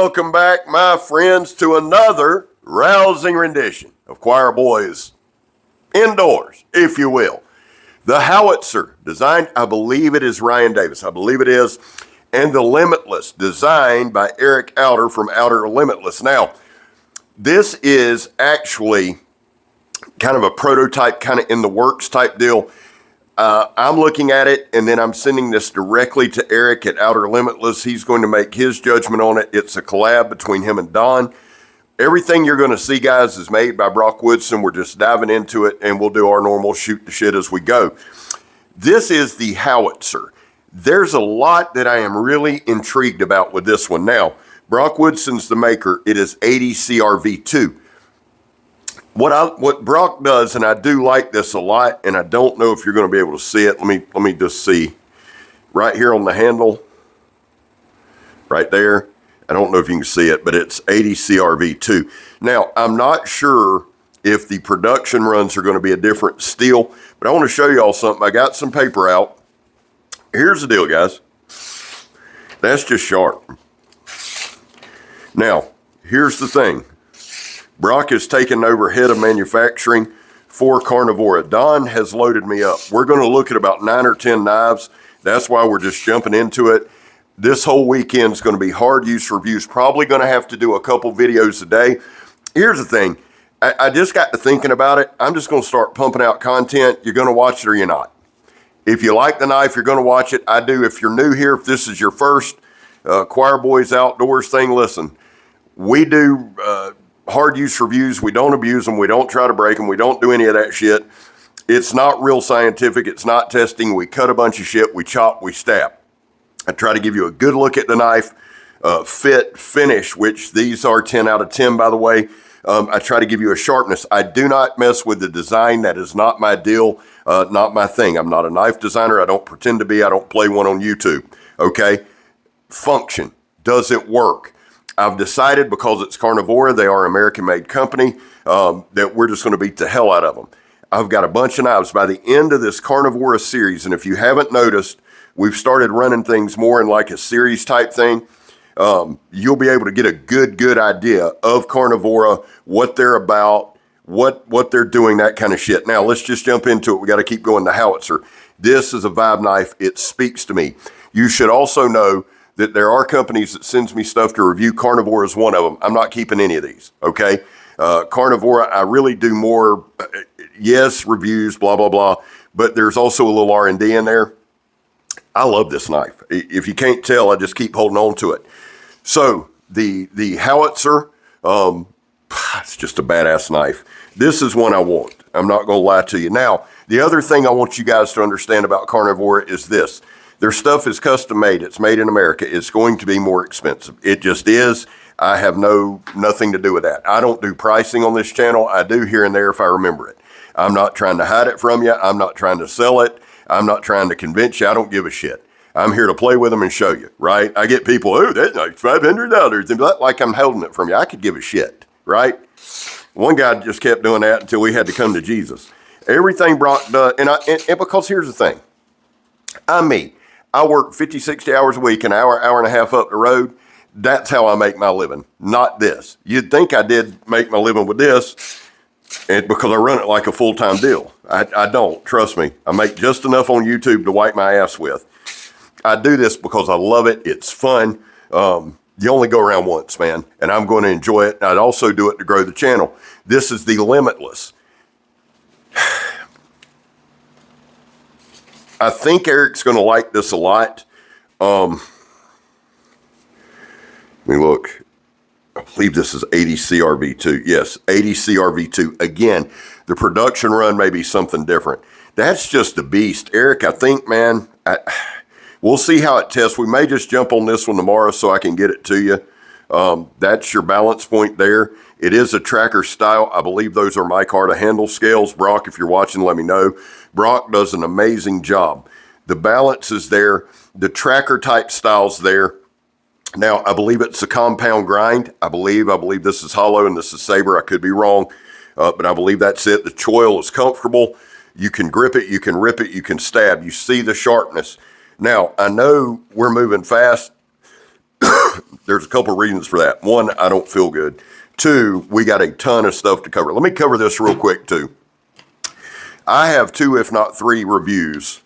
welcome back, my friends, to another rousing rendition of Choir Boys Indoors, if you will. The Howitzer, designed, I believe it is Ryan Davis, I believe it is, and the Limitless, designed by Eric Outer from Outer Limitless. Now, this is actually kind of a prototype, kind of in the works type deal. I'm looking at it, and then I'm sending this directly to Eric at Outer Limitless. He's going to make his judgment on it. It's a collab between him and Don. Everything you're going to see, guys, is made by Brock Woodson. We're just diving into it, and we'll do our normal shoot the shit as we go. This is the Howitzer. There's a lot that I am really intrigued about with this one. Now, Brock Woodson's the maker. It is 80 CRV2. What Brock does, and I do like this a lot, and I don't know if you're going to be able to see it. Let me just see. Right here on the handle, right there. I don't know if you can see it, but it's 80 CRV2. Now, I'm not sure if the production runs are going to be a different steel, but I want to show you all something. I got some paper out. Here's the deal, guys. That's just sharp. Now, here's the thing. Brock has taken over head of manufacturing for Carnivora. Don has loaded me up. We're going to look at about 9 or 10 knives. That's why we're just jumping into it. This whole weekend is going to be hard use reviews. Probably going to have to do a couple videos a day. Here's the thing. I just got to thinking about it. I'm just going to start pumping out content. You're going to watch it or you're not. If you like the knife, you're going to watch it. I do. If you're new here, if this is your first Choir Boys Outdoors thing, listen, we do hard use reviews. We don't abuse them. We don't try to break them. We don't do any of that shit. It's not real scientific. It's not testing. We cut a bunch of shit. We chop, we stab. I try to give you a good look at the knife, fit, finish, which these are 10 out of 10, by the way. I try to give you a sharpness. I do not mess with the design. That is not my deal, not my thing. I'm not a knife designer. I don't pretend to be. I don't play one on YouTube, okay? Function. Does it work? I've decided, because it's Carnivora, they are an American-made company, that we're just going to beat the hell out of them. I've got a bunch of knives. By the end of this Carnivora series, and if you haven't noticed, we've started running things more in like a series type thing. You'll be able to get a good idea of Carnivora, what they're about, what they're doing, that kind of shit. Now, let's just jump into it. We got to keep going. The Howitzer. This is a vibe knife. It speaks to me. You should also know that there are companies that sends me stuff to review. Carnivora is one of them. I'm not keeping any of these, okay? Carnivora, I really do more, yes, reviews, blah, blah, blah, but there's also a little R&D in there. I love this knife. If you can't tell, I just keep holding on to it. So, the Howitzer, it's just a badass knife. This is one I want. I'm not going to lie to you. Now, the other thing I want you guys to understand about Carnivora is this. Their stuff is custom made. It's made in America. It's going to be more expensive. It just is. I have nothing to do with that. I don't do pricing on this channel. I do here and there if I remember it. I'm not trying to hide it from you. I'm not trying to sell it. I'm not trying to convince you. I don't give a shit. I'm here to play with them and show you, right? I get people, oh, that's like $500. And like I'm holding it from you. I could give a shit, right? One guy just kept doing that until we had to come to Jesus. Everything Brock does, and because here's the thing. I'm me. I work 50, 60 hours a week, an hour and a half up the road. That's how I make my living, not this. You'd think I did make my living with this, and because I run it like a full-time deal. I don't, trust me. I make just enough on YouTube to wipe my ass with. I do this because I love it. It's fun. You only go around once, man, and I'm going to enjoy it. I'd also do it to grow the channel. This is the Limitless. I think Eric's going to like this a lot. Let me look. I believe this is 80 CRV2. Yes, 80 CRV2. Again, the production run may be something different. That's just a beast. Eric, I think, man, we'll see how it tests. We may just jump on this one tomorrow so I can get it to you. That's your balance point there. It is a tracker style. I believe those are micarta handle scales. Brock, if you're watching, let me know. Brock does an amazing job. The balance is there. The tracker type style's there. Now, I believe it's a compound grind. I believe this is hollow and this is saber. I could be wrong, but I believe that's it. The choil is comfortable. You can grip it, you can rip it, you can stab. You see the sharpness. Now, I know we're moving fast. There's a couple reasons for that. One, I don't feel good. Two, we got a ton of stuff to cover. Let me cover this real quick too. I have 2, if not 3 reviews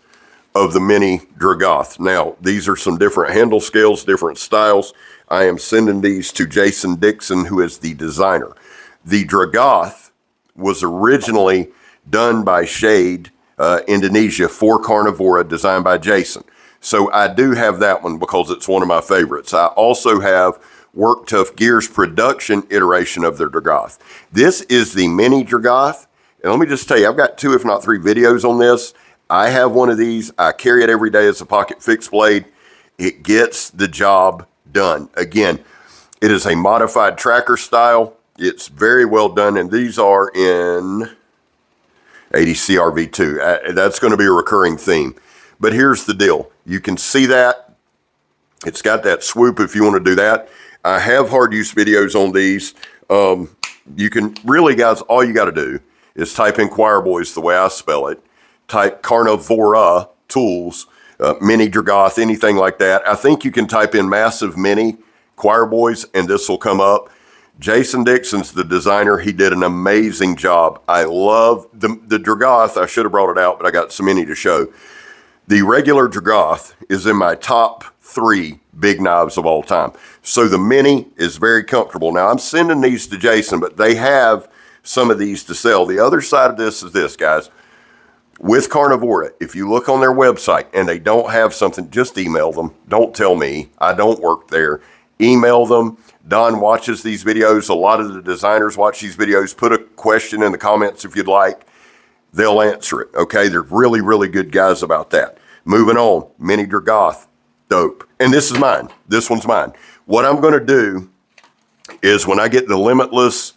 of the mini Dragoth. Now, these are some different handle scales, different styles. I am sending these to Jason Dixon, who is the designer. The Dragoth was originally done by Shade, Indonesia, for Carnivora, designed by Jason. So I do have that one because it's one of my favorites. I also have Work Tough Gear's production iteration of their Dragoth. This is the mini Dragoth. And let me just tell you, I've got 2, if not 3 videos on this. I have one of these. I carry it every day as a pocket fixed blade. It gets the job done. Again, it is a modified tracker style. It's very well done. And these are in 80 CRV2. That's going to be a recurring theme. But here's the deal. You can see that. It's got that swoop if you want to do that. I have hard use videos on these. You can really, guys, all you got to do is type in Choir Boys the way I spell it. Type Carnivora tools, mini Dragoth, anything like that. I think you can type in massive mini Choir Boys and this will come up. Jason Dixon's the designer. He did an amazing job. I love the Dragoth. I should have brought it out, but I got so many to show. The regular Dragoth is in my top 3 big knives of all time. So the mini is very comfortable. Now I'm sending these to Jason, but they have some of these to sell. The other side of this is this, guys. With Carnivora, if you look on their website and they don't have something, just email them. Don't tell me. I don't work there. Email them. Don watches these videos. A lot of the designers watch these videos. Put a question in the comments if you'd like. They'll answer it, okay? They're really, really good guys about that. Moving on, mini Dragoth, dope. And this is mine. This one's mine. What I'm going to do is when I get the Limitless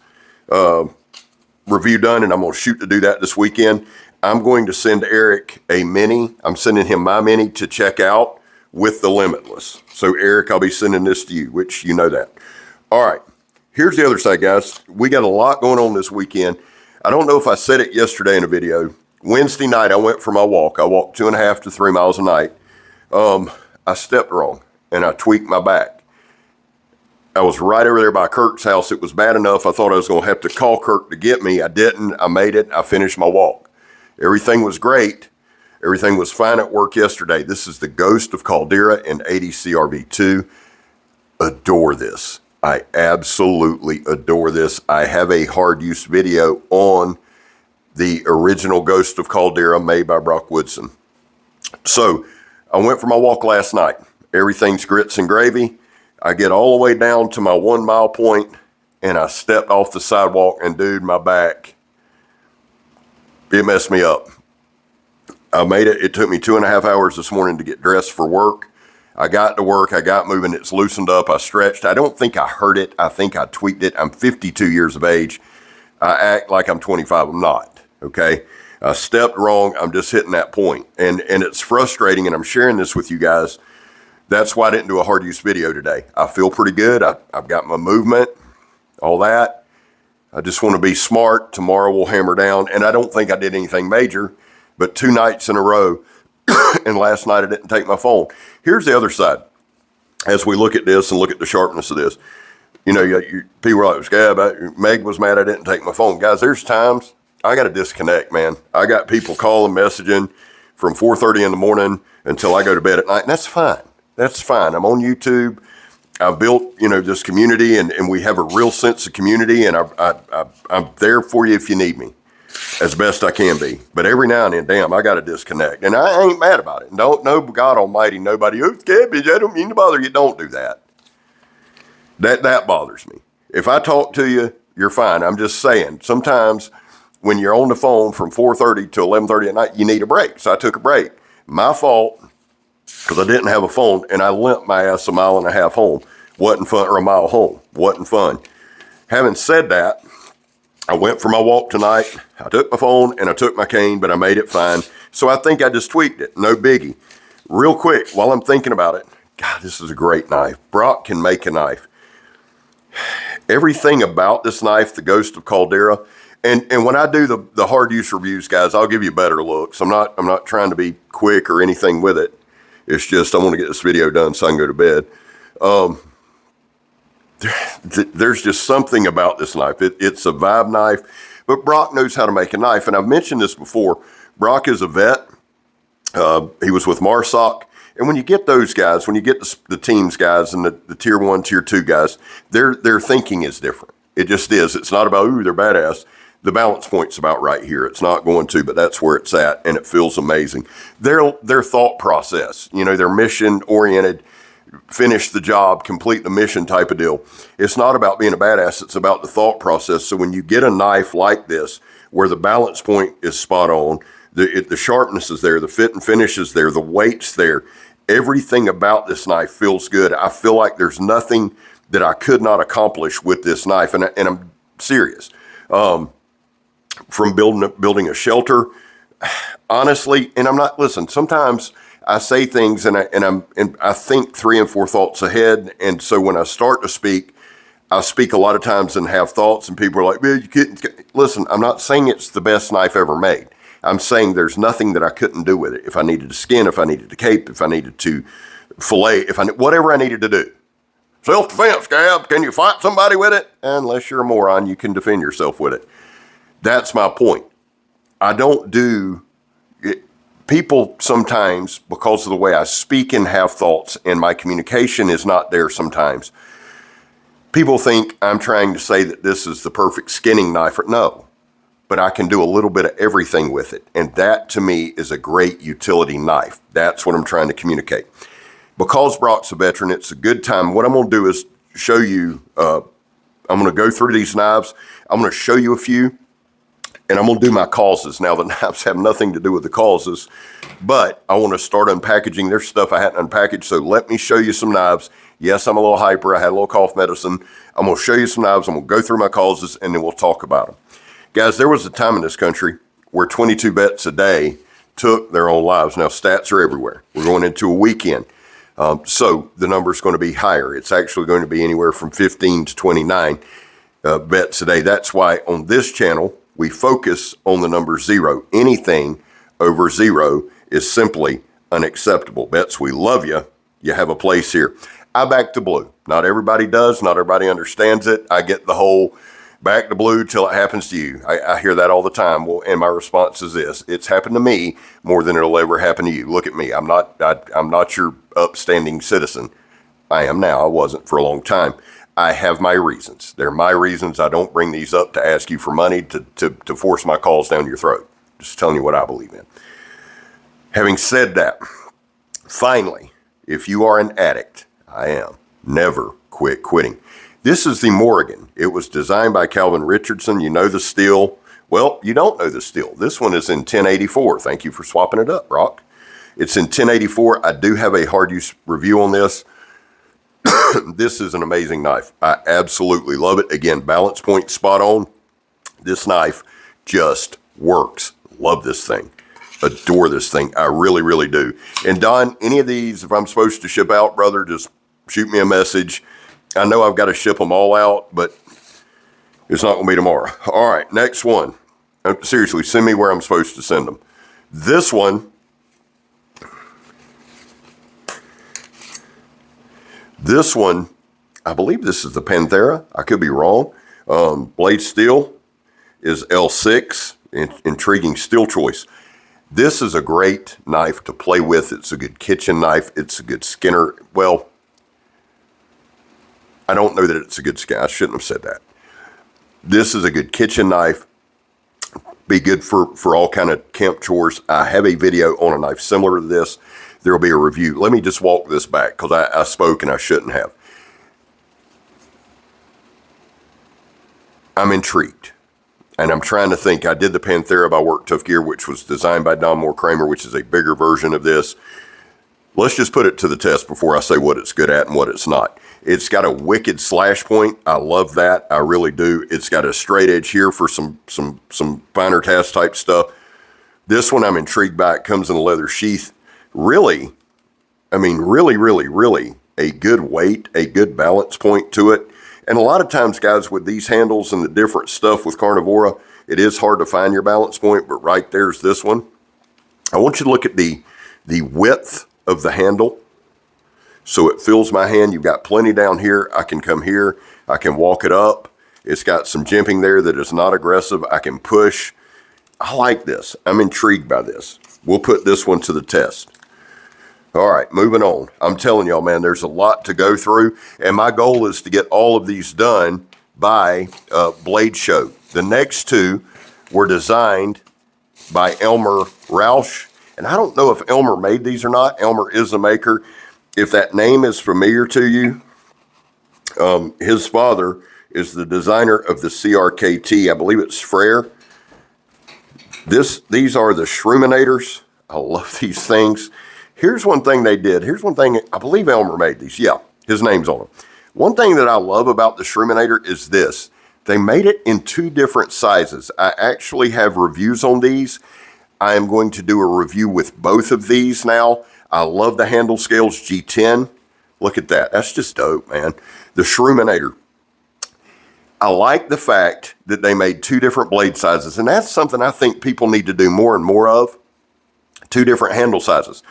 review done, and I'm going to shoot to do that this weekend, I'm going to send Eric a mini. I'm sending him my mini to check out with the Limitless. So Eric, I'll be sending this to you, which you know that. All right, here's the other side, guys. We got a lot going on this weekend. I don't know if I said it yesterday in a video. Wednesday night, I went for my walk. I walked 2.5 to 3 miles a night. I stepped wrong and I tweaked my back. I was right over there by Kirk's house. It was bad enough. I thought I was going to have to call Kirk to get me. I didn't. I made it. I finished my walk. Everything was great. Everything was fine at work yesterday. This is the Ghost of Caldera in 80 CRV2. Adore this. I absolutely adore this. I have a hard use video on the original Ghost of Caldera made by Brock Woodson. So I went for my walk last night. Everything's grits and gravy. I get all the way down to my 1 mile point and I stepped off the sidewalk and dude, my back, it messed me up. I made it. It took me 2.5 hours this morning to get dressed for work. I got to work. I got moving. It's loosened up. I stretched. I don't think I hurt it. I think I tweaked it. I'm 52 years of age. I act like I'm 25. I'm not. Okay. I stepped wrong. I'm just hitting that point. And it's frustrating. And I'm sharing this with you guys. That's why I didn't do a hard use video today. I feel pretty good. I've got my movement, all that. I just want to be smart. Tomorrow we'll hammer down. And I don't think I did anything major, but 2 nights in a row. And last night I didn't take my phone. Here's the other side. As we look at this and look at the sharpness of this, you know, people are like, "Scab, Meg was mad I didn't take my phone." Guys, there's times I got to disconnect, man. I got people calling, messaging from 4:30 in the morning until I go to bed at night. And that's fine. That's fine. I'm on YouTube. I've built, you know, this community and we have a real sense of community and I'm there for you if you need me as best I can be. But every now and then, damn, I got to disconnect. And I ain't mad about it. Don't know, God almighty, nobody, "Oh, Cabbage, I don't mean to bother you." Don't do that. That bothers me. If I talk to you, you're fine. I'm just saying, sometimes when you're on the phone from 4:30 to 11:30 at night, you need a break. So I took a break. My fault, because I didn't have a phone and I limped my ass 1.5 miles home. Wasn't fun, or a mile home. Wasn't fun. Having said that, I went for my walk tonight. I took my phone and I took my cane, but I made it fine. So I think I just tweaked it. No biggie. Real quick, while I'm thinking about it, God, this is a great knife. Brock can make a knife. Everything about this knife, the Ghost of Caldera, and when I do the hard use reviews, guys, I'll give you better looks. I'm not trying to be quick or anything with it. It's just I want to get this video done so I can go to bed. There's just something about this knife. It's a vibe knife, but Brock knows how to make a knife. And I've mentioned this before. Brock is a vet. He was with Marsoc. And when you get those guys, when you get the teams guys and the tier 1, tier 2 guys, their thinking is different. It just is. It's not about, ooh, they're badass. The balance point's about right here. It's not going to, but that's where it's at, and it feels amazing. Their thought process, they're mission-oriented, finish the job, complete the mission type of deal. It's not about being a badass. It's about the thought process. So when you get a knife like this, where the balance point is spot on, the sharpness is there, the fit and finish is there, the weight's there, everything about this knife feels good. I feel like there's nothing that I could not accomplish with this knife, and I'm serious. From building a shelter, honestly, and I'm not, listen, sometimes I say things and I think 3 and 4 thoughts ahead. And so when I start to speak, I speak a lot of times and have thoughts, and people are like, man, you can't. Listen, I'm not saying it's the best knife ever made. I'm saying there's nothing that I couldn't do with it. If I needed to skin, if I needed to cape, if I needed to fillet, whatever I needed to do. Self-defense, Gab. Can you fight somebody with it? Unless you're a moron, you can defend yourself with it. That's my point. I don't do it. People sometimes, because of the way I speak and have thoughts, and my communication is not there sometimes, people think I'm trying to say that this is the perfect skinning knife. No, but I can do a little bit of everything with it. And that to me is a great utility knife. That's what I'm trying to communicate. Because Brock's a veteran, it's a good time. What I'm going to do is show you, I'm going to go through these knives. I'm going to show you a few. And I'm going to do my causes. Now, the knives have nothing to do with the causes, but I want to start unpackaging. There's stuff I hadn't unpackaged, so let me show you some knives. Yes, I'm a little hyper. I had a little cough medicine. I'm going to show you some knives. I'm going to go through my causes, and then we'll talk about them. Guys, there was a time in this country where 22 vets a day took their own lives. Now, stats are everywhere. We're going into a weekend, so the number is going to be higher. It's actually going to be anywhere from 15 to 29 vets a day. That's why on this channel, we focus on the number 0. Anything over 0 is simply unacceptable. Vets, we love you. You have a place here. I back the blue. Not everybody does. Not everybody understands it. I get the whole back the blue till it happens to you. I hear that all the time. Well, and my response is this: it's happened to me more than it'll ever happen to you. Look at me. I'm not your upstanding citizen. I am now. I wasn't for a long time. I have my reasons. They're my reasons. I don't bring these up to ask you for money to force my calls down your throat. Just telling you what I believe in. Having said that, finally, if you are an addict, I am. Never quit quitting. This is the Morrigan. It was designed by Calvin Richardson. You know the steel. Well, you don't know the steel. This one is in 1084. Thank you for swapping it up, Brock. It's in 1084. I do have a hard use review on this. This is an amazing knife. I absolutely love it. Again, balance point spot on. This knife just works. Love this thing. Adore this thing. I really, really do. And Don, any of these, if I'm supposed to ship out, brother, just shoot me a message. I know I've got to ship them all out, but it's not going to be tomorrow. All right, next one. Seriously, send me where I'm supposed to send them. This one, I believe this is the Panthera. I could be wrong. Blade steel is L6. Intriguing steel choice. This is a great knife to play with. It's a good kitchen knife. It's a good skinner. Well, I don't know that it's a good skinner. I shouldn't have said that. This is a good kitchen knife. Be good for all kind of camp chores. I have a video on a knife similar to this. There will be a review. Let me just walk this back because I spoke and I shouldn't have. I'm intrigued. And I'm trying to think. I did the Panthera by Work Tough Gear, which was designed by Don Moore Kramer, which is a bigger version of this. Let's just put it to the test before I say what it's good at and what it's not. It's got a wicked slash point. I love that. I really do. It's got a straight edge here for some finer task type stuff. This one I'm intrigued by. It comes in a leather sheath. Really, I mean, really, really, really a good weight, a good balance point to it. And a lot of times, guys, with these handles and the different stuff with Carnivora, it is hard to find your balance point, but right there's this one. I want you to look at the width of the handle. so it fills my hand. You've got plenty down here. I can come here. I can walk it up. It's got some jimping there that is not aggressive. I can push. I like this. I'm intrigued by this. We'll put this one to the test. All right, moving on. I'm telling y'all, man, there's a lot to go through, and my goal is to get all of these done by Blade Show. The next two were designed by Elmer Rausch, and I don't know if Elmer made these or not. Elmer is a maker. If that name is familiar to you, his father is the designer of the CRKT. I believe it's Frere. These are the Sherminators. I love these things. Here's one thing they did. Here's one thing, I believe Elmer made these. Yeah, his name's on them. One thing that I love about the Sherminator is this. They made it in 2 different sizes. I actually have reviews on these. I am going to do a review with both of these now. I love the handle scales G10. Look at that. That's just dope, man. The Sherminator. I like the fact that they made 2 different blade sizes, and that's something I think people need to do more and more of. 2 different handle sizes.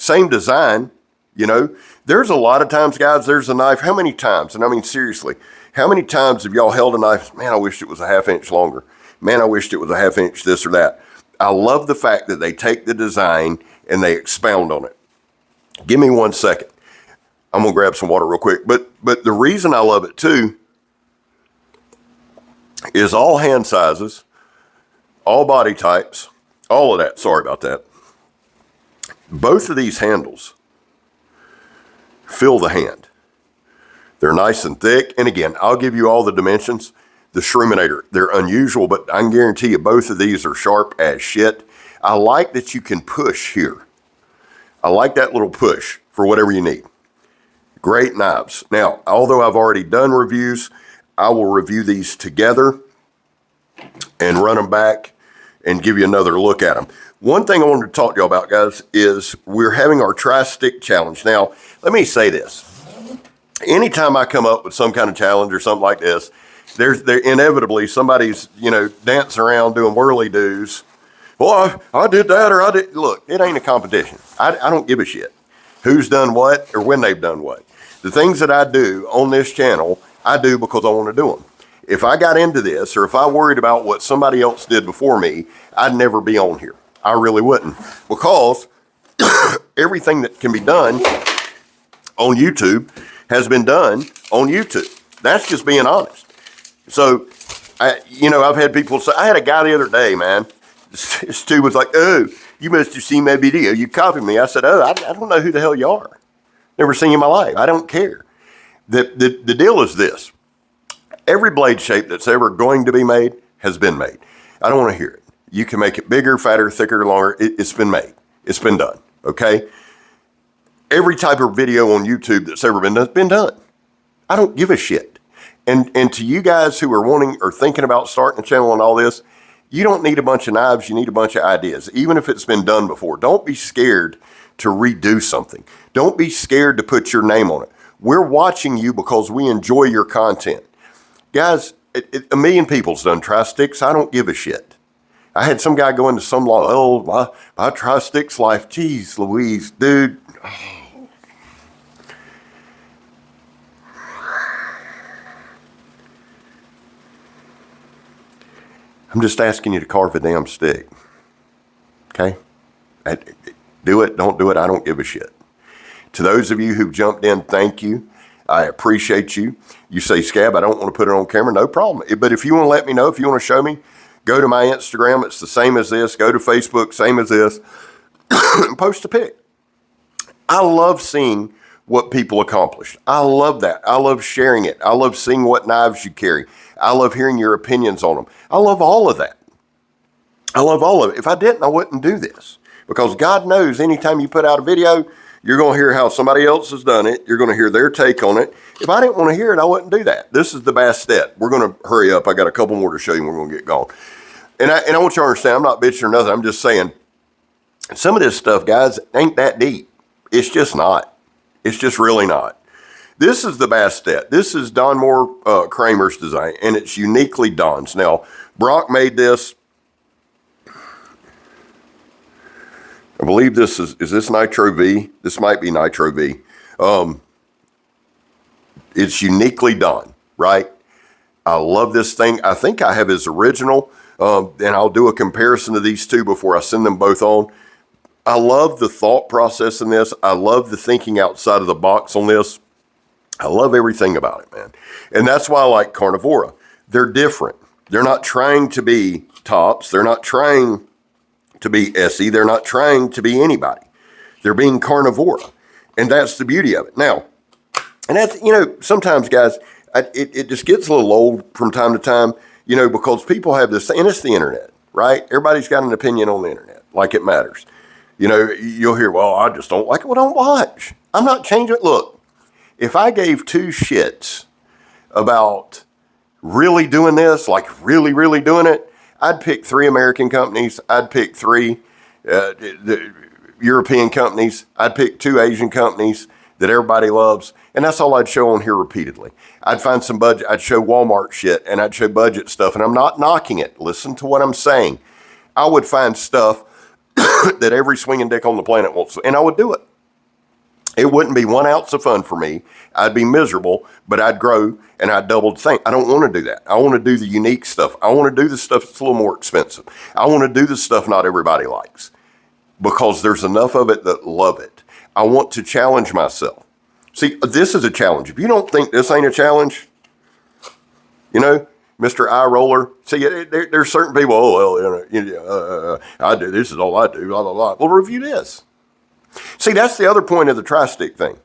Same design, you know. There's a lot of times, guys, there's a knife. How many times? And I mean, seriously, how many times have y'all held a knife? Man, I wished it was a ½ inch longer. Man, I wished it was a ½ inch this or that. I love the fact that they take the design and they expound on it. Give me 1 second. I'm going to grab some water real quick. But the reason I love it too is all hand sizes, all body types, all of that. Sorry about that. Both of these handles fill the hand. They're nice and thick. And again, I'll give you all the dimensions. The Sherminator, they're unusual, but I can guarantee you both of these are sharp as shit. I like that you can push here. I like that little push for whatever you need. Great knives. Now, although I've already done reviews, I will review these together and run them back and give you another look at them. One thing I wanted to talk to you about, guys, is we're having our tri-stick challenge. Now, let me say this. Anytime I come up with some kind of challenge or something like this, there's inevitably somebody's, you know, dancing around doing whirly-doos. Well, I did that or I did. Look, it ain't a competition. I don't give a shit who's done what or when they've done what. The things that I do on this channel, I do because I want to do them. If I got into this or if I worried about what somebody else did before me, I'd never be on here. I really wouldn't, because everything that can be done on YouTube has been done on YouTube. That's just being honest. So, I've had people say, I had a guy the other day, man, this dude was like, oh, you must have seen my video. You copied me. I said, oh, I don't know who the hell you are. Never seen you in my life. I don't care. The deal is this. Every blade shape that's ever going to be made has been made. I don't want to hear it. You can make it bigger, fatter, thicker, longer. It's been made. It's been done, okay? Every type of video on YouTube that's ever been done has been done. I don't give a shit. And to you guys who are wanting or thinking about starting a channel and all this, you don't need a bunch of knives. You need a bunch of ideas, even if it's been done before. Don't be scared to redo something. Don't be scared to put your name on it. We're watching you because we enjoy your content. Guys, a million people's done tri-sticks. I don't give a shit. I had some guy go into some law, oh, my tri-sticks life. Jeez Louise, dude. Oh. I'm just asking you to carve a damn stick. Okay? Do it, don't do it, I don't give a shit. To those of you who jumped in, thank you. I appreciate you. You say, Scab, I don't want to put it on camera. No problem. But if you want to let me know, if you want to show me, go to my Instagram. It's the same as this. Go to Facebook, same as this. And post a pic. I love seeing what people accomplish. I love that. I love sharing it. I love seeing what knives you carry. I love hearing your opinions on them. I love all of that. I love all of it. If I didn't, I wouldn't do this. Because God knows anytime you put out a video, you're going to hear how somebody else has done it. You're going to hear their take on it. If I didn't want to hear it, I wouldn't do that. This is the Bastet. We're going to hurry up. I got a couple more to show you and we're going to get going. And I want you to understand, I'm not bitching or nothing. I'm just saying, some of this stuff, guys, ain't that deep. It's just not. It's just really not. This is the Bastet. This is Don Moore Kramer's design, and it's uniquely Don's. Now, Brock made this. I believe this is this Nitro V? This might be Nitro V. It's uniquely done, right? I love this thing. I think I have his original, and I'll do a comparison of these two before I send them both on. I love the thought process in this. I love the thinking outside of the box on this. I love everything about it, man. And that's why I like Carnivora. They're different. They're not trying to be tops. They're not trying to be SE. They're not trying to be anybody. They're being Carnivora. And that's the beauty of it. Now, and that's, sometimes, guys, it just gets a little old from time to time, because people have this, and it's the internet, right? Everybody's got an opinion on the internet, like it matters. You'll hear, well, I just don't like it. Well, don't watch. I'm not changing it. Look, if I gave two shits about really doing this, like really, really doing it, I'd pick 3 American companies. I'd pick 3 the European companies. I'd pick 2 Asian companies that everybody loves. And that's all I'd show on here repeatedly. I'd find some budget. I'd show Walmart shit and I'd show budget stuff. And I'm not knocking it. Listen to what I'm saying. I would find stuff that every swinging dick on the planet wants, and I would do it. It wouldn't be 1 ounce of fun for me. I'd be miserable, but I'd grow and I'd double the thing. I don't want to do that. I want to do the unique stuff. I want to do the stuff that's a little more expensive. I want to do the stuff not everybody likes because there's enough of it that love it. I want to challenge myself. See, this is a challenge. If you don't think this ain't a challenge, Mr. Eye Roller. See, there's certain people, I do, this is all I do, blah, blah, blah. Well, review this. See, that's the other point of the tri-stick thing,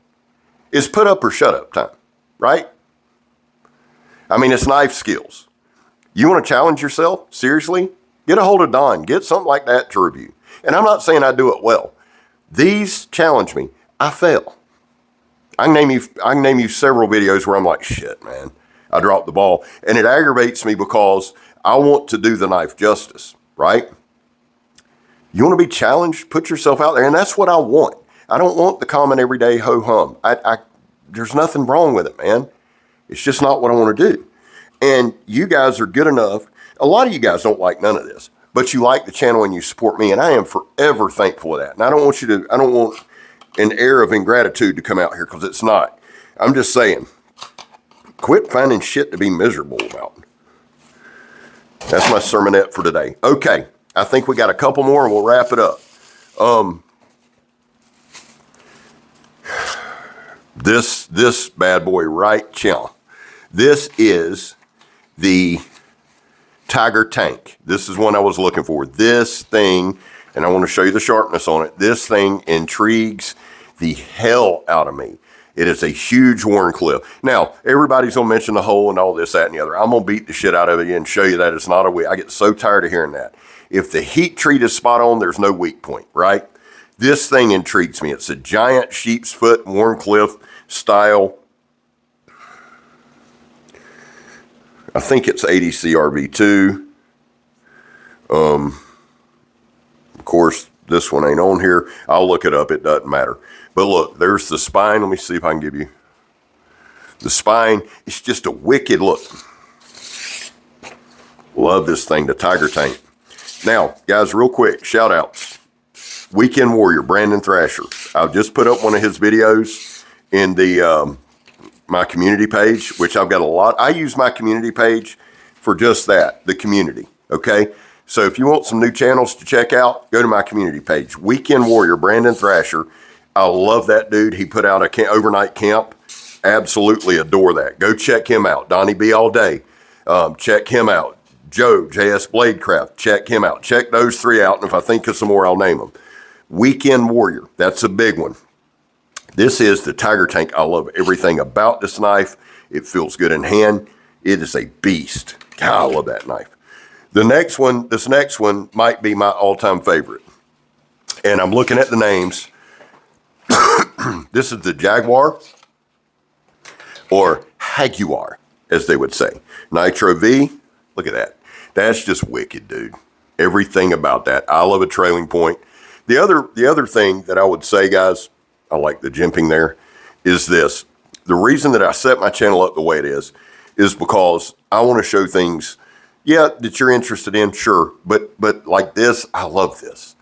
is put up or shut up time, right? I mean, it's knife skills. You want to challenge yourself? Seriously? Get a hold of Don. Get something like that to review. And I'm not saying I do it well. These challenge me. I fail. I can name you several videos where I'm like, shit, man, I dropped the ball. And it aggravates me because I want to do the knife justice, right? You want to be challenged? Put yourself out there. And that's what I want. I don't want the common everyday ho-hum. There's nothing wrong with it, man. It's just not what I want to do. And you guys are good enough. A lot of you guys don't like none of this, but you like the channel and you support me. And I am forever thankful of that. And I don't want an air of ingratitude to come out here because it's not. I'm just saying, quit finding shit to be miserable about. That's my sermonette for today. Okay. I think we got a couple more and we'll wrap it up. This bad boy right here. This is the Tiger Tank. This is one I was looking for. This thing, and I want to show you the sharpness on it. This thing intrigues the hell out of me. It is a huge Warncliffe. Now, everybody's going to mention the hole and all this, that, and the other. I'm going to beat the shit out of it and show you that it's not a weak. I get so tired of hearing that. If the heat treat is spot on, there's no weak point, right? This thing intrigues me. It's a giant sheep's foot Warncliffe style. I think it's 80 CRV2. Of course, this one ain't on here. I'll look it up. It doesn't matter. But look, there's the spine. Let me see if I can give you the spine. It's just a wicked look. Love this thing, the Tiger Tank. Now, guys, real quick, shout outs. Weekend Warrior, Brandon Thrasher. I've just put up one of his videos in the my community page, which I've got a lot. I use my community page for just that, the community, okay? So if you want some new channels to check out, go to my community page. Weekend Warrior, Brandon Thrasher. I love that dude. He put out a overnight camp. Absolutely adore that. Go check him out. Donnie B all day. Check him out. Joe, JS Bladecraft, check him out. Check those 3 out, and if I think of some more, I'll name them. Weekend Warrior, that's a big one. This is the Tiger Tank. I love everything about this knife. It feels good in hand. It is a beast. God, I love that knife. This next one might be my all-time favorite. And I'm looking at the names. This is the Jaguar, or Jaguar, as they would say. Nitro V, look at that. That's just wicked, dude. Everything about that. I love a trailing point. The other thing that I would say, guys, I like the jimping there, is this. The reason that I set my channel up the way it is because I want to show things, yeah, that you're interested in, sure. But like this, I love this.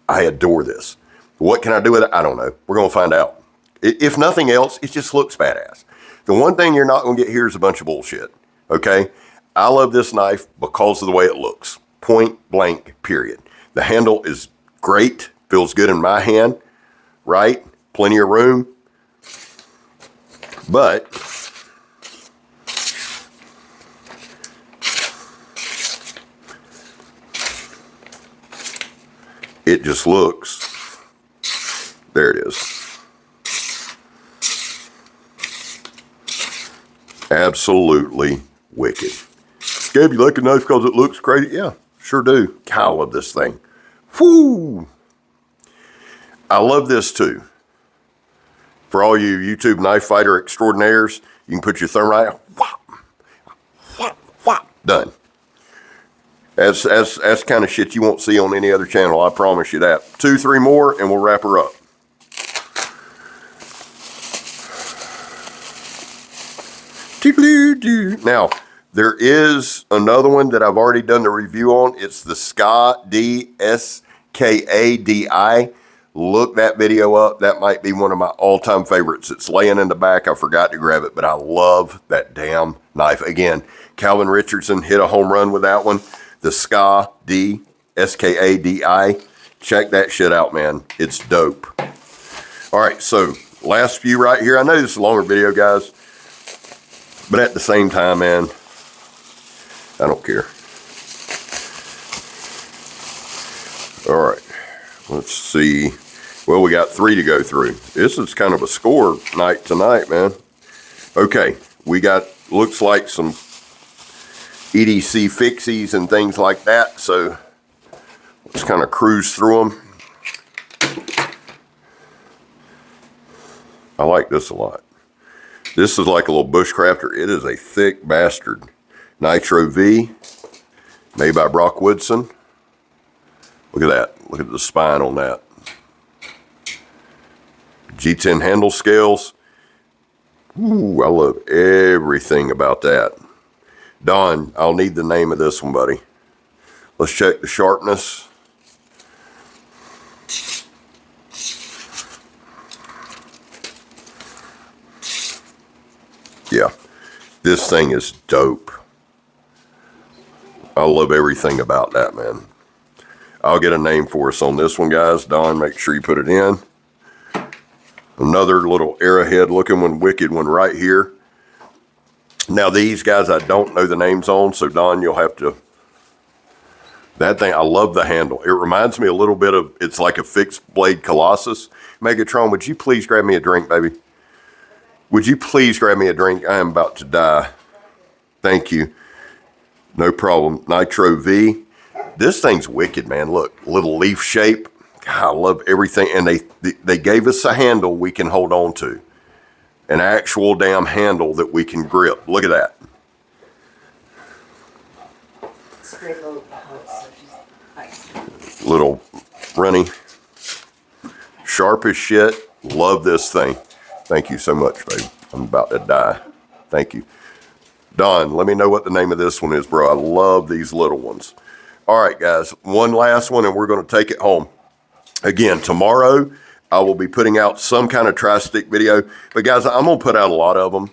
I adore this. What can I do with it? I don't know. We're going to find out. If nothing else, it just looks badass. The one thing you're not going to get here is a bunch of bullshit. Okay? I love this knife because of the way it looks. Point blank, period. The handle is great. Feels good in my hand. Right? Plenty of room. But it just looks, there it is. Absolutely wicked. Gabe, you like a knife because it looks crazy? Yeah, sure do. God, I love this thing. Whoo! I love this too. For all you YouTube knife fighter extraordinaires, you can put your thumb right, whop, whop, whop, done. That's kind of shit you won't see on any other channel, I promise you that. 2, 3 more, and we'll wrap her up. Now, there is another one that I've already done the review on. It's the Skadi, S-K-A-D-I. Look that video up. That might be one of my all-time favorites. It's laying in the back. I forgot to grab it, but I love that damn knife. Again, Calvin Richardson hit a home run with that one. The Skadi, S-K-A-D-I. Check that shit out, man. It's dope. All right, so last few right here. I know this is a longer video, guys, but at the same time, man, I don't care. All right, let's see. Well, we got 3 to go through. This is kind of a score night tonight, man. Okay, we got, looks like some EDC fixies and things like that, so let's kind of cruise through them. I like this a lot. This is like a little bushcrafter. It is a thick bastard. Nitro V, made by Brock Woodson. Look at that. Look at the spine on that. G10 handle scales. Ooh, I love everything about that. Don, I'll need the name of this one, buddy. Let's check the sharpness. Yeah, this thing is dope. I love everything about that, man. I'll get a name for us on this one, guys. Don, make sure you put it in. Another little arrowhead looking one, wicked one right here. Now these guys I don't know the names on, so Don, you'll have to. That thing, I love the handle. It reminds me a little bit of, it's like a fixed blade Colossus. Megatron, would you please grab me a drink, baby? Would you please grab me a drink? I am about to die. Thank you. No problem. Nitro V. This thing's wicked, man. Look, little leaf shape. God, I love everything. And they gave us a handle we can hold on to. An actual damn handle that we can grip. Look at that. Little runny. Sharp as shit. Love this thing. Thank you so much, babe. I'm about to die. Thank you. Don, let me know what the name of this one is, bro. I love these little ones. All right, guys. One last one, and we're going to take it home. Again, tomorrow, I will be putting out some kind of tri-stick video. But, guys, I'm going to put out a lot of them.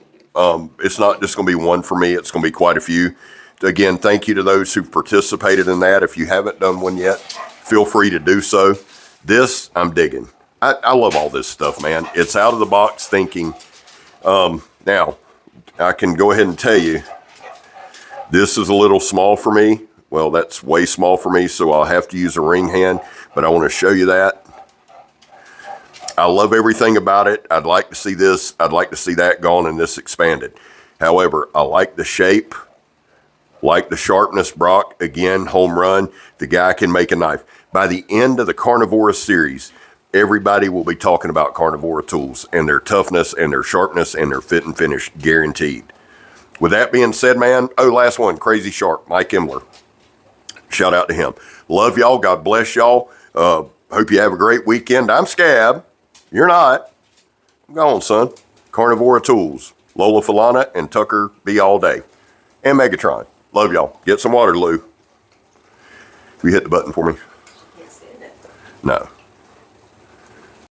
It's not just going to be one for me. It's going to be quite a few. Again, thank you to those who've participated in that. If you haven't done one yet, feel free to do so. This, I'm digging. I love all this stuff, man. It's out of the box thinking. Now, I can go ahead and tell you, this is a little small for me. Well, that's way small for me, so I'll have to use a ring hand, but I want to show you that. I love everything about it. I'd like to see this. I'd like to see that gone and this expanded. However, I like the shape, like the sharpness. Brock, again, home run. The guy can make a knife. By the end of the Carnivora series, everybody will be talking about Carnivora tools and their toughness and their sharpness and their fit and finish, guaranteed. With that being said, man, last one, Crazy Sharp, Mike Imler. Shout out to him. Love y'all. God bless y'all. Hope you have a great weekend. I'm Scab. You're not. I'm gone, son. Carnivora Tools. Lola Falana and Tucker B all day. And Megatron. Love y'all. Get some water, Lou. Will you hit the button for me? Yes, no.